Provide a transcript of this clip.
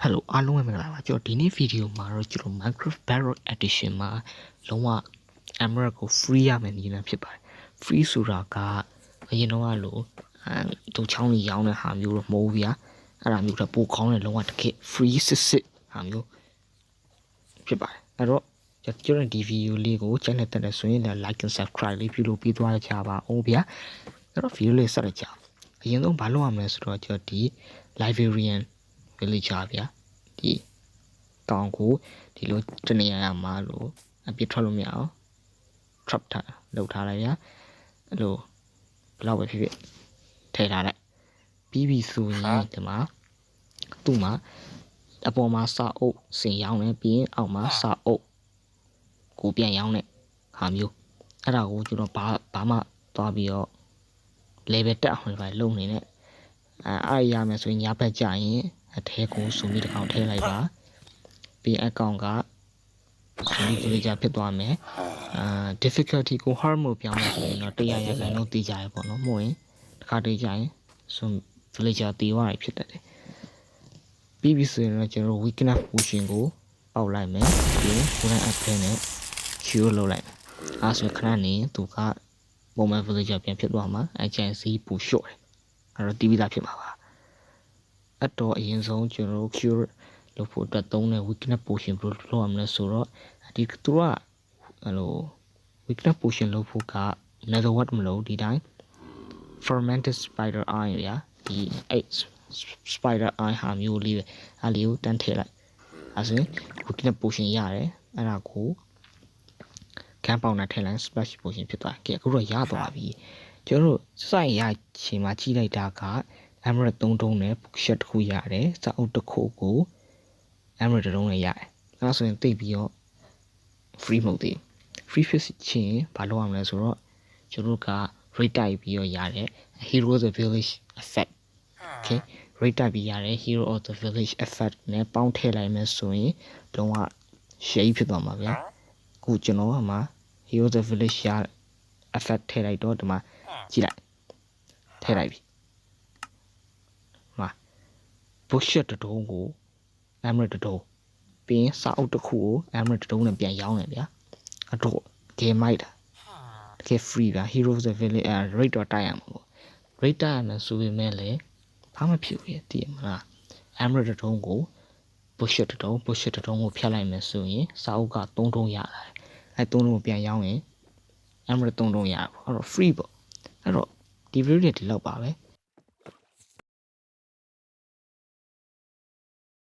Hello အားလုံးပဲမင်္ဂလာပါကျွန်တော်ဒီနေ့ဗီဒီယိုမှာတော့ကျွန်တော် Minecraft Bedrock Edition မှာလုံးဝ Emerald ကို free ရမယ်နည်းလမ်းဖြစ်ပါတယ် free ဆိုတာကအရင်တော့လို့ဒုချောင်းကြီးရောင်းတဲ့ဟာမျိုးတော့မဟုတ်ဘူးဗျာအဲ့ဒါမျိုးတော့ပိုကောင်းတယ်လုံးဝတကယ် free စစ်ဟာမျိုးဖြစ်ပါတယ်အဲ့တော့ကျွန်တော်ဒီဗီဒီယိုလေးကို channel တက်တဲ့ဆိုရင် like and subscribe လေးပြုလုပ်ပြီးသွားကြပါဦးဗျာအဲ့တော့ဗီဒီယိုလေးဆက်ရကြအရင်ဆုံးဘာလုပ်ရမလဲဆိုတော့ကျွန်တော်ဒီ Librarian villager ဗျာဒီတောင်ကိုဒီလိုတနေရာမှာလို့အပြစ်ထွက်လို့မရအောင် trap ထားလုပ်ထားလိုက်ဗျာအဲ့လိုဘယ်လောက်ပဲဖြစ်ဖြစ်ထည့်ထားလိုက်ပြီးပြီဆိုရင်ဒီမှာသူ့မှာအပေါ်မှာစာအုပ်စင်ရောင်းနေပြီးရင်အောက်မှာစာအုပ်ကိုပြန်ရောင်းတဲ့ဟာမျိုးအဲ့ဒါကိုကျွန်တော်ဘာမှသွားပြီးတော့ level တက်အောင်ပဲလုပ်နေနဲ့အဲ့ရမယ်ဆိုရင်ညာဘက်ကြရင်အထဲကိုစုံပြီးတစ်ကောင်ထည့်လိုက်ပါပြီးအကောင်ကစုံပြီးကြကြဖြစ်သွားမယ်difficulty ကို hard mode ပြောင်းလို့ဆိုရင်တော့100ရာခိုင်နှုန်းတည်ကြရပေါ့နော်မဟုတ်ရင်တစ်ခါတည်းကြရင်စုံ villager တည်သွားပြီဖြစ်တတ်တယ်ပြီးပြီဆိုရင်တော့ကျွန်တော် weakness potion ကိုပေါက်လိုက်မယ်ပြီး golden apple နဲ့ cure လုပ်လိုက်အဲ့ဆိုခဏနေသူကပုံမှန် villager ပြန်ဖြစ်သွားမှာအကျန်စီးပူလျှော့တယ်အဲ့တော့တီးပြီးသားဖြစ်မှာပါအတော့အရင်ဆုံးကျွန်တော် cure လုပ်ဖို့အတွက်သုံးတဲ့ weakness potion ဘယ်လိုလုပ်ရမလဲဆိုတော့ဒီသူကအဲ့လို weakness potion လုပ်ဖို့က nether wart မလို့ဒီတိုင်း fermented spider eye ရဒီ spider eye ဟာမျိုးလေးပဲအဲ့လေးကိုတန်းထည့်လိုက်အဲ့ဆိုရင် weakness potion ရတယ်အဲ့ဒါကိုခံပေါင်နဲ့ထည့်လိုက် splash potion ဖြစ်သွားတယ်အခုတော့ရသွားပြီကျွန်တော်တို့စိုက်ရချိန်မှာကြီးလိုက်တာက emerald 3 တုံးနဲ့ bookshot တစ်ခုရတယ်စာအုပ်တစ်ခုကို emerald တစ်တုံးနဲ့ရတယ်အဲ့ဆိုရင်တိတ်ပြီးတော့ free mode တွေ free ဖြစ်ချင်းဘာလုပ်ရမလဲဆိုတော့ကျွန်တော်က rate တိုက်ပြီးတော့ရတယ် hero of the village effect okay rate တိုက်ပြီးရတယ် hero of the village effect နဲ့ပေါင်းထည့်လိုက်မယ်ဆိုရင်လုံးဝ shade ဖြစ်သွားမှာဗျာအခုကျွန်တော်ကမှ hero of the village effect ထည့်လိုက်တော့ဒီမှာကြည့်လိုက်ထည့်လိုက်ပြီbookshot တစ်တုံးကို emerald တစ်တုံးပြီးရင်စာအုပ်တစ်ခုကို emerald တစ်တုံးနဲ့ပြန်ရောင်းတယ်ဗျာအဲ့တော့ game မိုက်တာတကယ် free ဗျာ heroes of village rate တော့တိုက်ရမှာပေါ့ rate တိုက်ရမယ်ဆိုပေမဲ့လည်းဘာမှဖြစ်ဘူးတည်မလား emerald တစ်တုံးကို bookshot တစ်တုံးကိုဖြတ်လိုက်မယ်ဆိုရင်စာအုပ်က3တုံးရလာတယ်အဲ့3တုံးကိုပြန်ရောင်းရင် emerald 3တုံးရတာပေါ့အဲ့တော့ free ပေါ့အဲ့တော့ဒီ video တွေဒီလောက်ပါပဲ